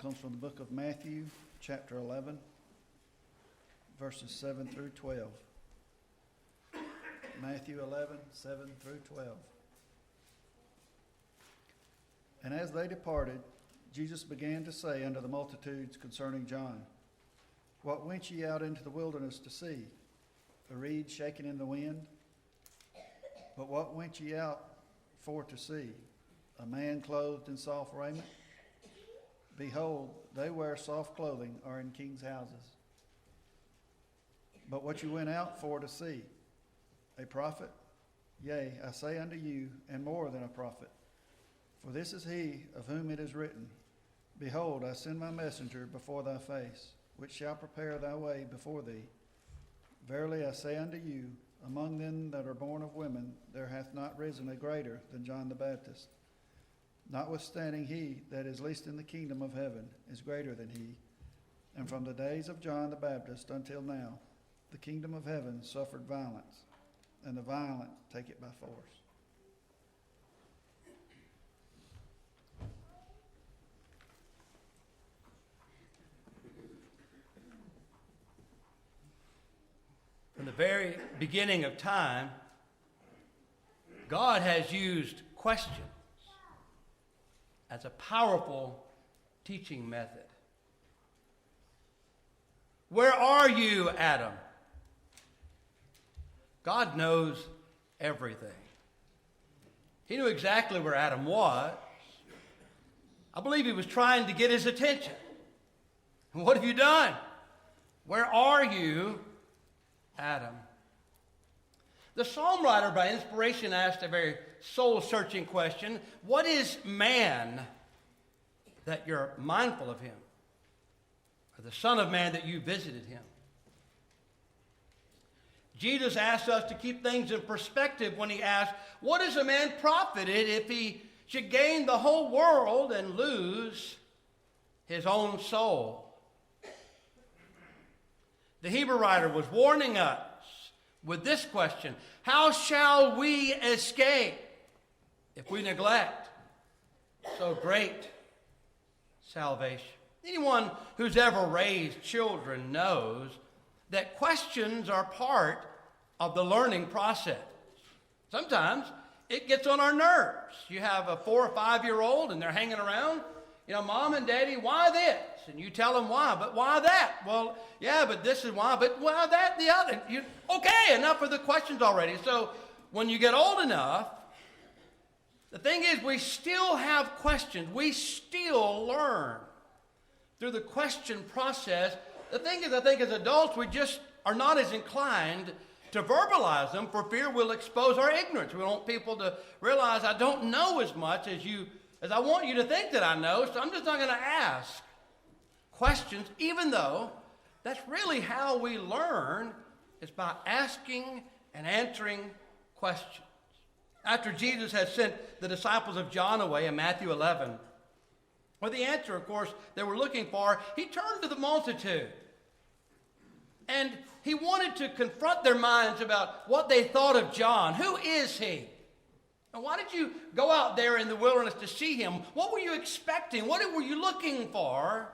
comes from the book of Matthew, chapter 11, verses 7 through 12. Matthew 11, 7 through 12. And as they departed, Jesus began to say unto the multitudes concerning John, What went ye out into the wilderness to see? A reed shaken in the wind? But what went ye out for to see? A man clothed in soft raiment? Behold, they wear soft clothing, are in kings' houses. But what you went out for to see? A prophet? Yea, I say unto you, and more than a prophet. For this is he of whom it is written, Behold, I send my messenger before thy face, which shall prepare thy way before thee. Verily I say unto you, among them that are born of women, there hath not risen a greater than John the Baptist. Notwithstanding, he that is least in the kingdom of heaven is greater than he. And from the days of John the Baptist until now, the kingdom of heaven suffered violence, and the violent take it by force. From the very beginning of time, God has used questions as a powerful teaching method. Where are you, Adam? God knows everything. He knew exactly where Adam was. I believe he was trying to get his attention. And what have you done? Where are you, Adam? The psalm writer, by inspiration, asked a very soul-searching question. What is man that you're mindful of him? Or the Son of Man that you visited him? Jesus asked us to keep things in perspective when he asked, what is a man profited if he should gain the whole world and lose his own soul? The Hebrew writer was warning us with this question: how shall we escape if we neglect so great salvation? Anyone who's ever raised children knows that questions are part of the learning process. Sometimes it gets on our nerves. You have a 4 or 5 year old and they're hanging around, Mom and Daddy, why this? And you tell them why, but why that? Well, yeah, but this is why, but why that, the other? Okay, enough of the questions already. So when you get old enough, the thing is, we still have questions. We still learn through the question process. The thing is, I think as adults, we just are not as inclined to verbalize them for fear we'll expose our ignorance. We want people to realize I don't know as much as I want you to think that I know, so I'm just not going to ask questions, even though that's really how we learn, is by asking and answering questions. After Jesus had sent the disciples of John away in Matthew 11, well, the answer, of course, they were looking for, he turned to the multitude. And he wanted to confront their minds about what they thought of John. Who is he? And why did you go out there in the wilderness to see him? What were you expecting? What were you looking for?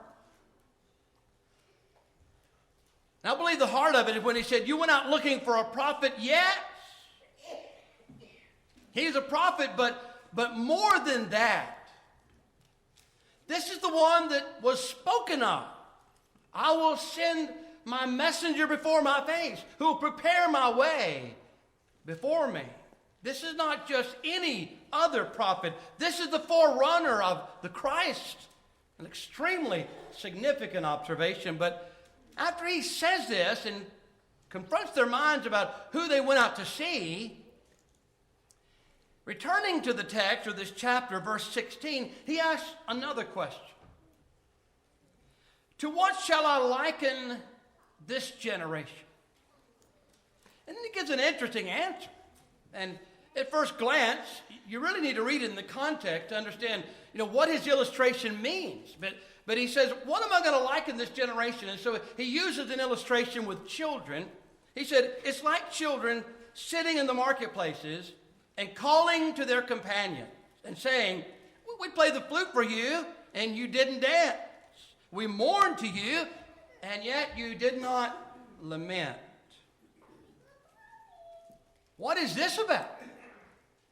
And I believe the heart of it is when he said, you went out looking for a prophet? Yes. He's a prophet, but more than that. This is the one that was spoken of. I will send my messenger before my face, who will prepare my way before me. This is not just any other prophet. This is the forerunner of the Christ. An extremely significant observation. But after he says this and confronts their minds about who they went out to see, returning to the text of this chapter, verse 16, he asks another question. To what shall I liken this generation? And then he gives an interesting answer. And at first glance, you really need to read it in the context to understand, what his illustration means. But he says, what am I going to liken this generation? And so he uses an illustration with children. He said, it's like children sitting in the marketplaces and calling to their companions and saying, we played the flute for you and you didn't dance. We mourned to you, and yet you did not lament. What is this about?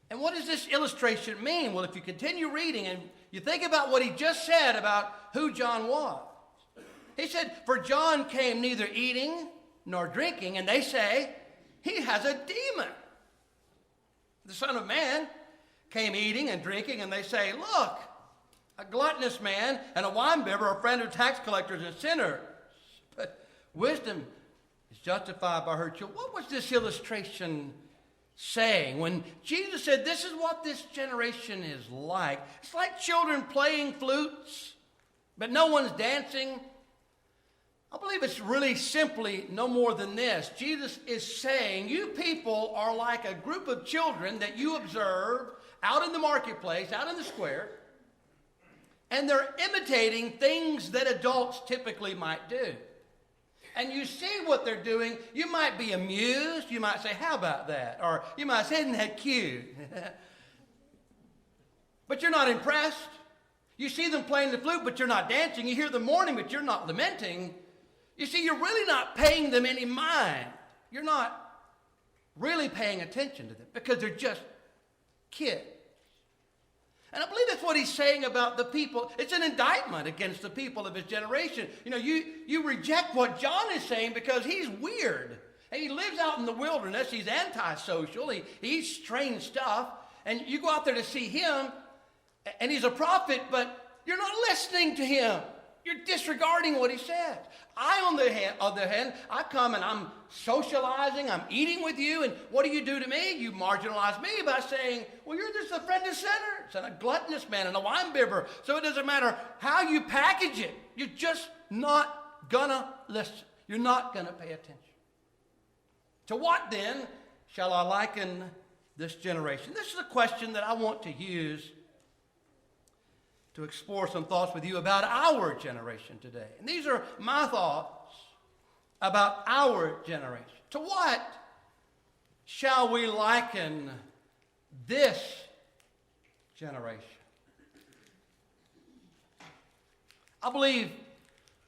And what does this illustration mean? Well, if you continue reading and you think about what he just said about who John was. He said, for John came neither eating nor drinking, and they say, he has a demon. The Son of Man came eating and drinking, and they say, look, a gluttonous man and a winebibber, a friend of tax collectors and sinners. But wisdom is justified by her children. What was this illustration saying when Jesus said, this is what this generation is like? It's like children playing flutes, but no one's dancing. I believe it's really simply no more than this. Jesus is saying, you people are like a group of children that you observe out in the marketplace, out in the square, and they're imitating things that adults typically might do. And you see what they're doing, you might be amused, you might say, how about that? Or you might say, isn't that cute? But you're not impressed. You see them playing the flute, but you're not dancing. You hear them mourning, but you're not lamenting. You see, you're really not paying them any mind. You're not really paying attention to them because they're just kids. And I believe that's what he's saying about the people. It's an indictment against the people of his generation. You know, you reject what John is saying because he's weird. And he lives out in the wilderness. He's antisocial. He eats strange stuff. And you go out there to see him, and he's a prophet, but you're not listening to him. You're disregarding what he says. I, on the other hand, I come and I'm socializing, I'm eating with you, and what do? To me? You marginalize me by saying, well, you're just a friend of sinners and a gluttonous man and a winebibber. So it doesn't matter how you package it. You're just not gonna listen. You're not gonna pay attention. To what then shall I liken this generation? This is a question that I want to use to explore some thoughts with you about our generation today. And these are my thoughts about our generation. To what shall we liken this generation? I believe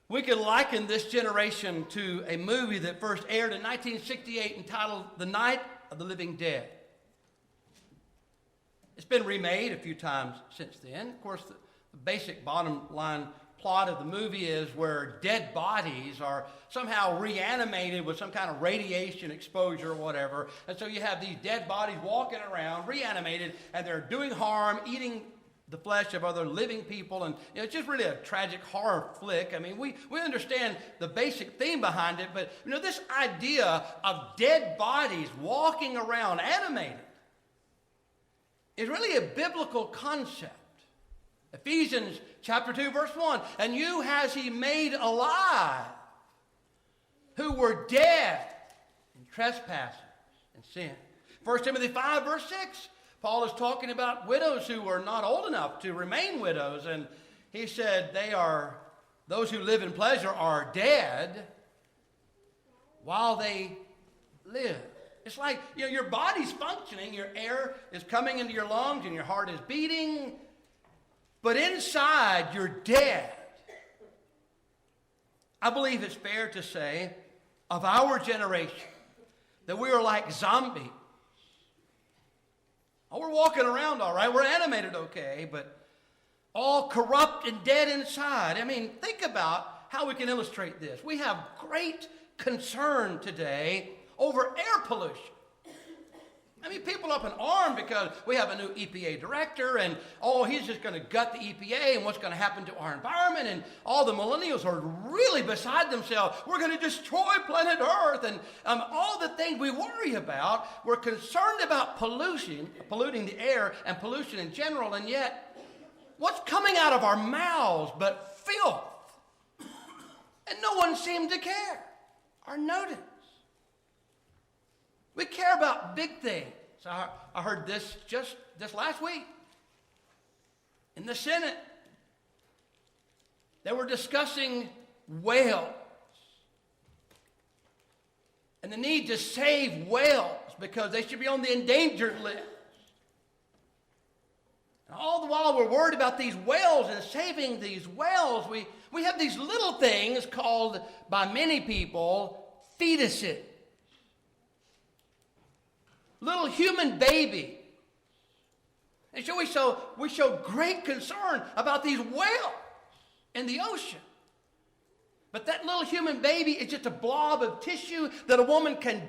we could liken this generation to a movie that first aired in 1968 entitled The Night of the Living Dead. It's been remade a few times since then. Of course, the basic bottom line plot of the movie is where dead bodies are somehow reanimated with some kind of radiation exposure or whatever. And so you have these dead bodies walking around, reanimated, and they're doing harm, eating the flesh of other living people. And you know, it's just really a tragic horror flick. I mean, we understand the basic theme behind it, but you know, this idea of dead bodies walking around animated is really a biblical concept. Ephesians chapter 2, verse 1, and you has he made alive who were dead in trespasses and sin. 1 Timothy 5, verse 6, Paul is talking about widows who are not old enough to remain widows, and he said those who live in pleasure are dead while they live. It's like, you know, your body's functioning, your air is coming into your lungs, and your heart is beating, but inside, you're dead. I believe it's fair to say of our generation that we are like zombies. Oh, we're walking around all right. We're animated okay, but all corrupt and dead inside. I mean, think about how we can illustrate this. We have great concern today over air pollution. I mean, people up in arms because we have a new EPA director and, he's just going to gut the EPA and what's going to happen to our environment. And all the millennials are really beside themselves. We're going to destroy planet Earth and all the things we worry about. We're concerned about polluting the air and pollution in general. And yet, what's coming out of our mouths but filth? And no one seemed to care or notice. We care about big things. I heard this just this last week. In the Senate, they were discussing whales and the need to save whales because they should be on the endangered list. All the while we're worried about these whales and saving these whales, we have these little things called, by many people, fetuses. Little human baby. And so we show great concern about these whales in the ocean. But that little human baby is just a blob of tissue that a woman can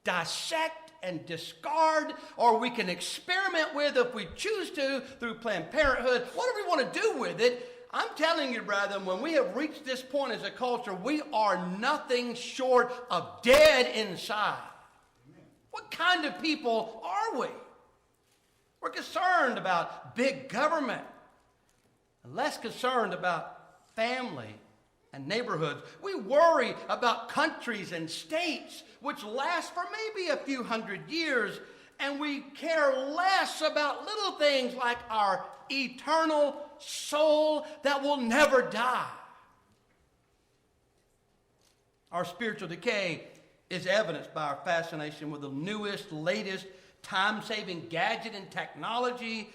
dissect and discard, or we can experiment with if we choose to through Planned Parenthood, whatever we want to do with it. I'm telling you, brethren, when we have reached this point as a culture, we are nothing short of dead inside. What kind of people are we? We're concerned about big government, and less concerned about family and neighborhoods. We worry about countries and states which last for maybe a few hundred years, and we care less about little things like our eternal soul that will never die. Our spiritual decay is evidenced by our fascination with the newest, latest, time-saving gadget and technology.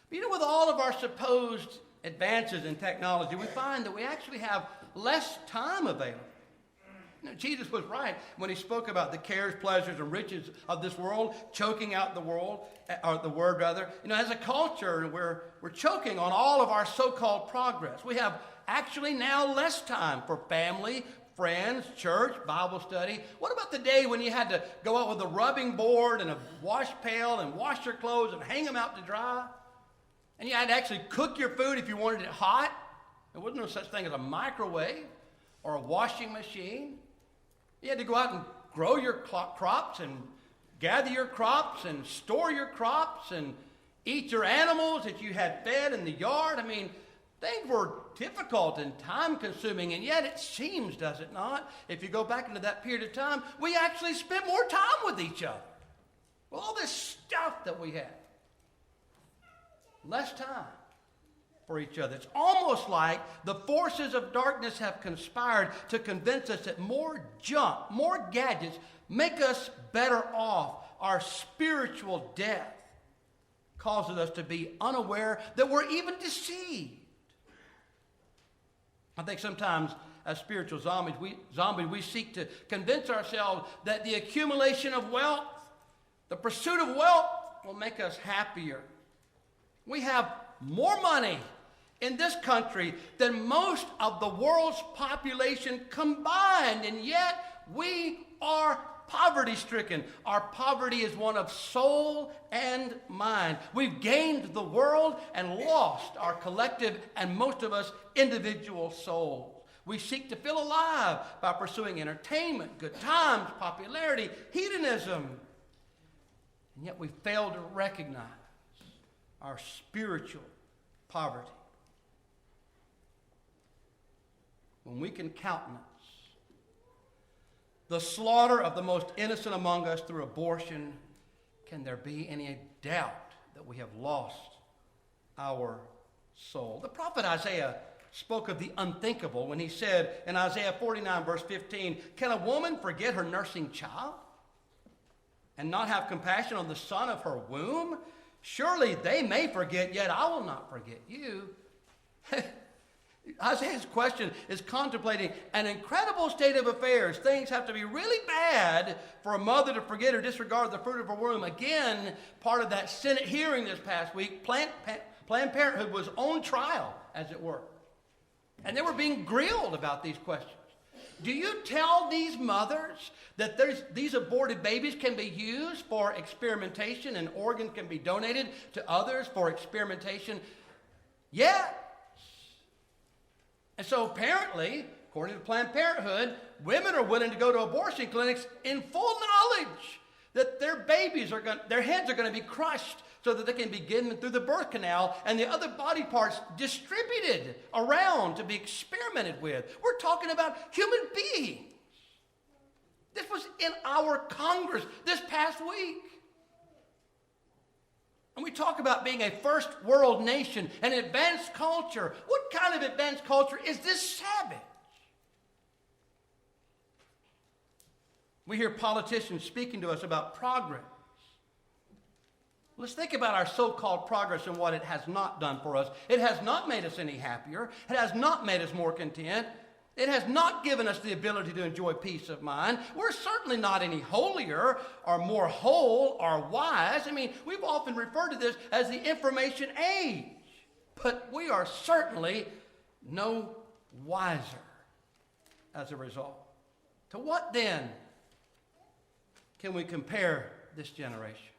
But with all of our supposed advances in technology, we find that we actually have less time available. Jesus was right when he spoke about the cares, pleasures, and riches of this world choking out the word. As a culture, we're choking on all of our so-called progress. We have actually now less time for family, friends, church, Bible study. What about the day when you had to go out with a rubbing board and a wash pail and wash your clothes and hang them out to dry? And you had to actually cook your food if you wanted it hot. There wasn't no such thing as a microwave or a washing machine. You had to go out and grow your crops and gather your crops and store your crops and eat your animals that you had fed in the yard. Things were difficult and time-consuming, and yet it seems, does it not, if you go back into that period of time, we actually spent more time with each other. With all this stuff that we had. Less time for each other. It's almost like the forces of darkness have conspired to convince us that more junk, more gadgets, make us better off. Our spiritual death causes us to be unaware that we're even deceived. I think sometimes as spiritual zombies, we seek to convince ourselves that the accumulation of wealth, the pursuit of wealth, will make us happier. We have more money in this country than most of the world's population combined, and yet we are poverty-stricken. Our poverty is one of soul and mind. We've gained the world and lost our collective and most of us individual souls. We seek to feel alive by pursuing entertainment, good times, popularity, hedonism. And yet we fail to recognize our spiritual poverty. When we can countenance the slaughter of the most innocent among us through abortion, can there be any doubt that we have lost our soul? The prophet Isaiah spoke of the unthinkable when he said in Isaiah 49 verse 15, "Can a woman forget her nursing child and not have compassion on the son of her womb? Surely they may forget, yet I will not forget you." Isaiah's question is contemplating an incredible state of affairs. Things have to be really bad for a mother to forget or disregard the fruit of her womb. Again, part of that Senate hearing this past week, Planned Parenthood was on trial, as it were. And they were being grilled about these questions. Do you tell these mothers that these aborted babies can be used for experimentation and organs can be donated to others for experimentation? Yeah. And so apparently, according to Planned Parenthood, women are willing to go to abortion clinics in full knowledge that their their heads are going to be crushed so that they can be given through the birth canal and the other body parts distributed around to be experimented with. We're talking about human beings. This was in our Congress this past week. And we talk about being a first world nation, an advanced culture. What kind of advanced culture is this savage? We hear politicians speaking to us about progress. Let's think about our so-called progress and what it has not done for us. It has not made us any happier. It has not made us more content. It has not given us the ability to enjoy peace of mind. We're certainly not any holier or more whole or wise. I mean, we've often referred to this as the information age. But we are certainly no wiser as a result. To what then can we compare this generation?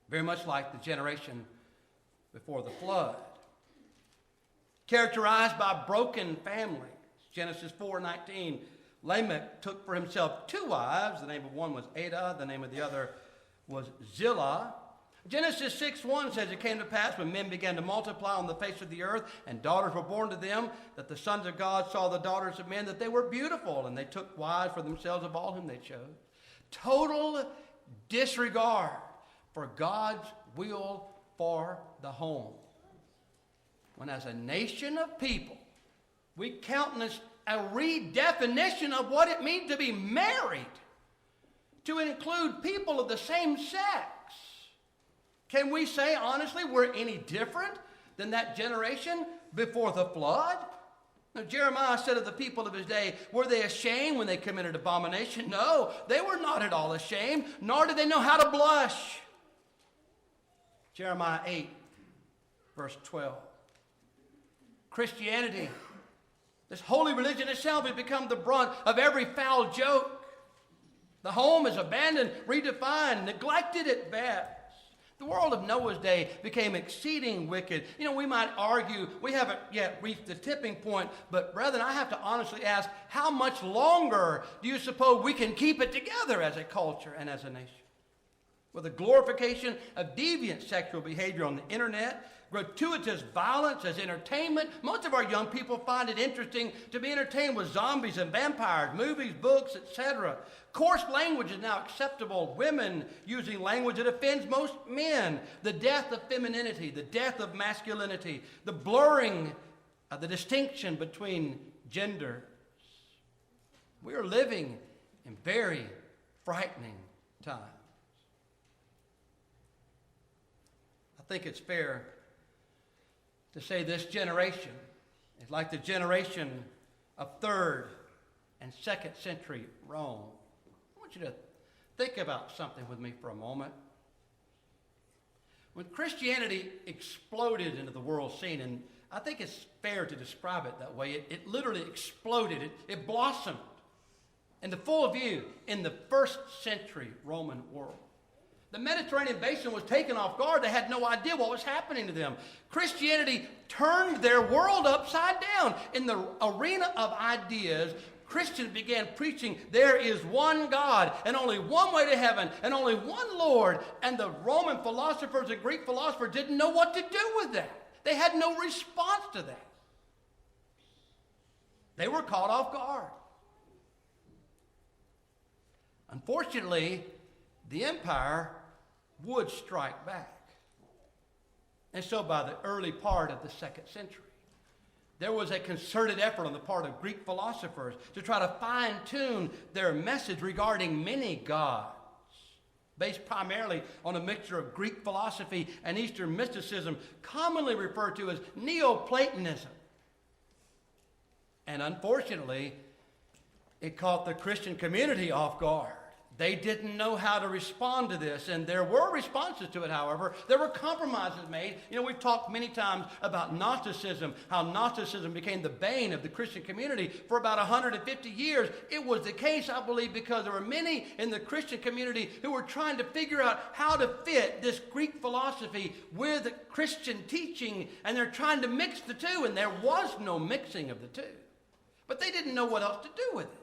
Very much like the generation before the flood. Characterized by broken families. Genesis 4:19, Lamech took for himself 2 wives. The name of one was Adah, the name of the other was Zillah. Genesis 6:1 says, it came to pass when men began to multiply on the face of the earth, and daughters were born to them, that the sons of God saw the daughters of men, that they were beautiful, and they took wives for themselves of all whom they chose. Total disregard for God's will for the home. When as a nation of people, we countenance a redefinition of what it means to be married, to include people of the same sex. Can we say honestly we're any different than that generation before the flood? Now, Jeremiah said of the people of his day, were they ashamed when they committed abomination? No, they were not at all ashamed, nor did they know how to blush. Jeremiah 8, verse 12. Christianity, this holy religion itself, has become the brunt of every foul joke. The home is abandoned, redefined, neglected at best. The world of Noah's day became exceeding wicked. You know, we might argue we haven't yet reached the tipping point, but brethren, I have to honestly ask, how much longer do you suppose we can keep it together as a culture and as a nation? With the glorification of deviant sexual behavior on the internet, gratuitous violence as entertainment. Most of our young people find it interesting to be entertained with zombies and vampires, movies, books, etc. Coarse language is now acceptable. Women using language that offends most men. The death of femininity, the death of masculinity, the blurring of the distinction between genders. We are living in very frightening times. I think it's fair to say this generation is like the generation of 3rd and 2nd century Rome. I want you to think about something with me for a moment. When Christianity exploded into the world scene, and I think it's fair to describe it that way, it literally exploded, it blossomed into full view in the 1st century Roman world. The Mediterranean basin was taken off guard. They had no idea what was happening to them. Christianity turned their world upside down. In the arena of ideas, Christians began preaching there is one God and only one way to heaven and only one Lord. And the Roman philosophers and Greek philosophers didn't know what to do with that. They had no response to that. They were caught off guard. Unfortunately, the empire would strike back. And so by the early part of the 2nd century, there was a concerted effort on the part of Greek philosophers to try to fine-tune their message regarding many gods, based primarily on a mixture of Greek philosophy and Eastern mysticism, commonly referred to as Neoplatonism. And unfortunately, it caught the Christian community off guard. They didn't know how to respond to this, and there were responses to it, however. There were compromises made. You know, we've talked many times about Gnosticism, how Gnosticism became the bane of the Christian community for about 150 years. It was the case, I believe, because there were many in the Christian community who were trying to figure out how to fit this Greek philosophy with Christian teaching, and they're trying to mix the two, and there was no mixing of the two. But they didn't know what else to do with it.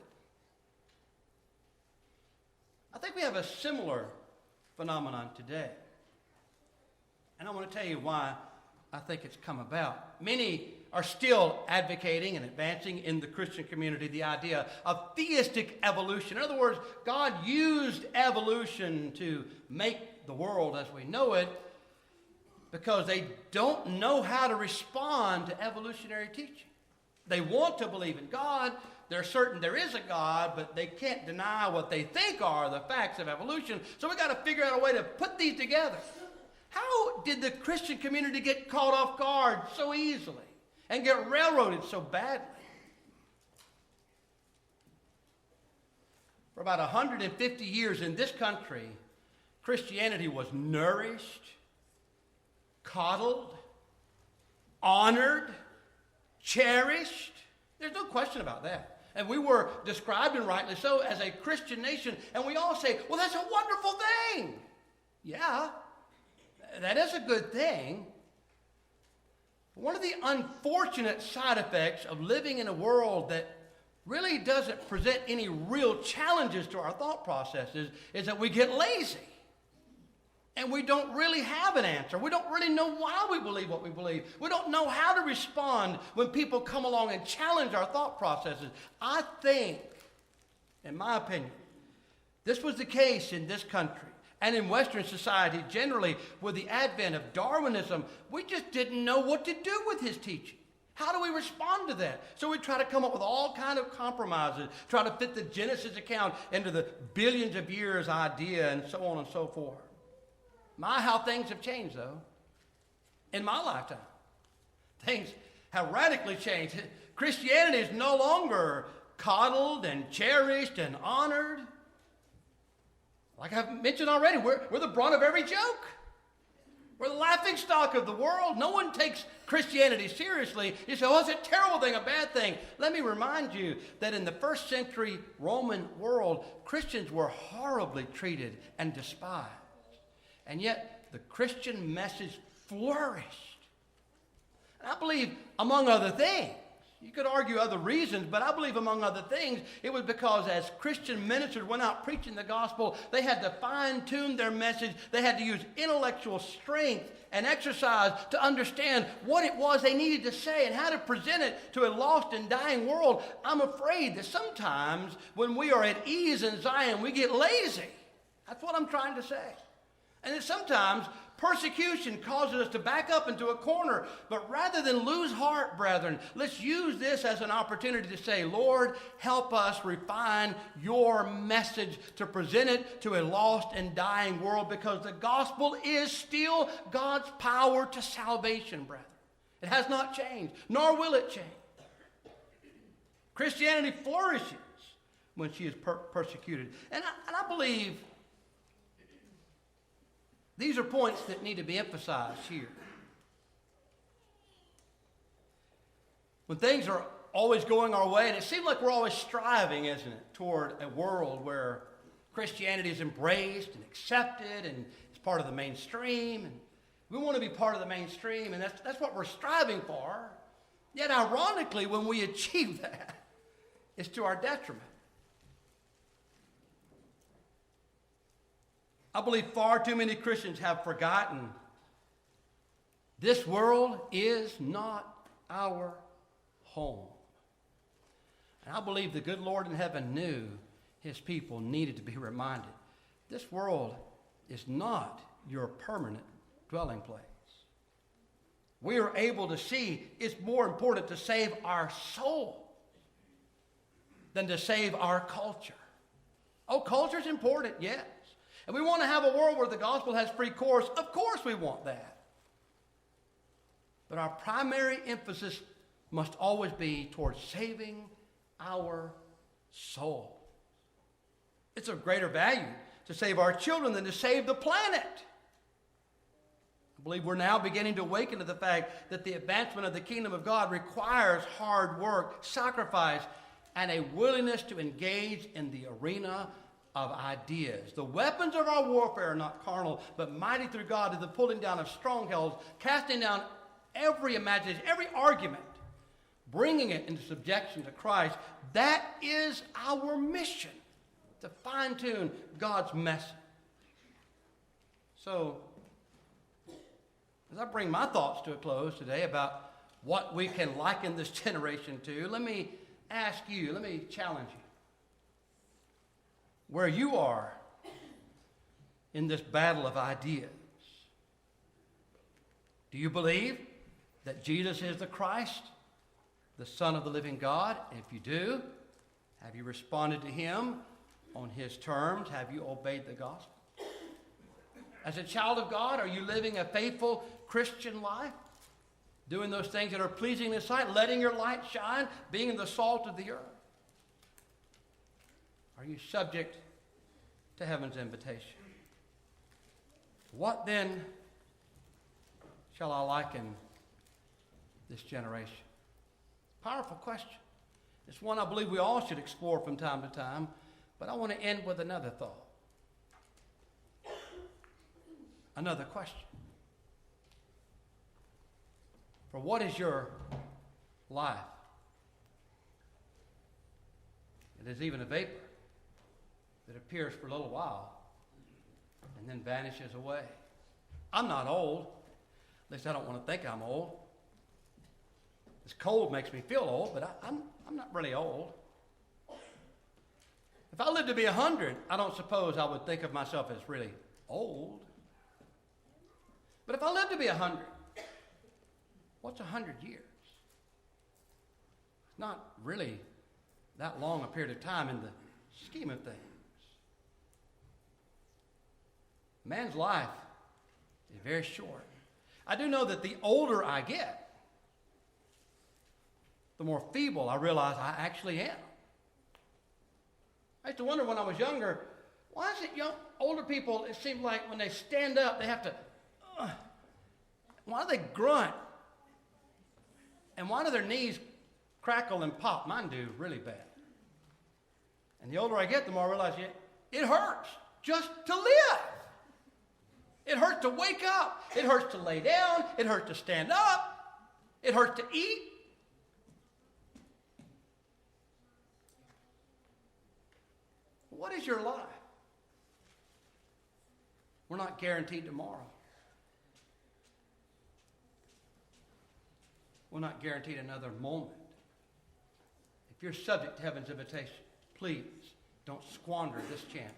I think we have a similar phenomenon today. And I want to tell you why I think it's come about. Many are still advocating and advancing in the Christian community the idea of theistic evolution. In other words, God used evolution to make the world as we know it because they don't know how to respond to evolutionary teaching. They want to believe in God. They're certain there is a God, but they can't deny what they think are the facts of evolution. So we've got to figure out a way to put these together. How did the Christian community get caught off guard so easily and get railroaded so badly? For about 150 years in this country, Christianity was nourished, coddled, honored, cherished. There's no question about that. And we were described, and rightly so, as a Christian nation. And we all say, well, that's a wonderful thing. Yeah, that is a good thing. One of the unfortunate side effects of living in a world that really doesn't present any real challenges to our thought processes is that we get lazy. And we don't really have an answer. We don't really know why we believe what we believe. We don't know how to respond when people come along and challenge our thought processes. I think, in my opinion, this was the case in this country and in Western society generally. With the advent of Darwinism, we just didn't know what to do with his teaching. How do we respond to that? So we try to come up with all kinds of compromises, try to fit the Genesis account into the billions of years idea, and so on and so forth. My, how things have changed, though, in my lifetime. Things have radically changed. Christianity is no longer coddled and cherished and honored. Like I've mentioned already, we're the brunt of every joke. We're the laughing stock of the world. No one takes Christianity seriously. You say, oh, it's a terrible thing, a bad thing. Let me remind you that in the first century Roman world, Christians were horribly treated and despised. And yet, the Christian message flourished. And I believe, among other things, you could argue other reasons, but I believe among other things, it was because as Christian ministers went out preaching the gospel, they had to fine-tune their message. They had to use intellectual strength and exercise to understand what it was they needed to say and how to present it to a lost and dying world. I'm afraid that sometimes when we are at ease in Zion, we get lazy. That's what I'm trying to say. And then sometimes persecution causes us to back up into a corner. But rather than lose heart, brethren, let's use this as an opportunity to say, Lord, help us refine your message to present it to a lost and dying world, because the gospel is still God's power to salvation, brethren. It has not changed, nor will it change. Christianity flourishes when she is persecuted. And I believe these are points that need to be emphasized here. When things are always going our way, and it seems like we're always striving, isn't it, toward a world where Christianity is embraced and accepted and it's part of the mainstream, and we want to be part of the mainstream, and that's what we're striving for. Yet ironically, when we achieve that, it's to our detriment. I believe far too many Christians have forgotten this world is not our home. And I believe the good Lord in heaven knew his people needed to be reminded. This world is not your permanent dwelling place. We are able to see it's more important to save our soul than to save our culture. Oh, culture is important, yes. And we want to have a world where the gospel has free course. Of course we want that. But our primary emphasis must always be towards saving our soul. It's of greater value to save our children than to save the planet. I believe we're now beginning to awaken to the fact that the advancement of the kingdom of God requires hard work, sacrifice, and a willingness to engage in the arena of ideas. The weapons of our warfare are not carnal, but mighty through God to the pulling down of strongholds, casting down every imagination, every argument, bringing it into subjection to Christ. That is our mission, to fine-tune God's message. So, as I bring my thoughts to a close today about what we can liken this generation to, let me ask you, let me challenge you. Where you are in this battle of ideas. Do you believe that Jesus is the Christ? the Son of the living God? If you do, have you responded to him on his terms? Have you obeyed the gospel? As a child of God, are you living a faithful Christian life? Doing those things that are pleasing in his sight, letting your light shine, being the salt of the earth? Are you subject to heaven's invitation? What then shall I liken this generation? Powerful question. It's one I believe we all should explore from time to time, but I want to end with another thought. Another question. For what is your life? It is even a vapor that appears for a little while and then vanishes away. I'm not old. At least I don't want to think I'm old. This cold makes me feel old, but I'm not really old. If I lived to be 100, I don't suppose I would think of myself as really old. But if I lived to be 100, what's 100 years? It's not really that long a period of time in the scheme of things. Man's life is very short. I do know that the older I get, the more feeble I realize I actually am. I used to wonder when I was younger, why is it older people, it seems like when they stand up, they have to, why do they grunt? And why do their knees crackle and pop? Mine do really bad. And the older I get, the more I realize it hurts just to live. It hurts to wake up. It hurts to lay down. It hurts to stand up. It hurts to eat. What is your life? We're not guaranteed tomorrow. We're not guaranteed another moment. If you're subject to heaven's invitation, please don't squander this chance.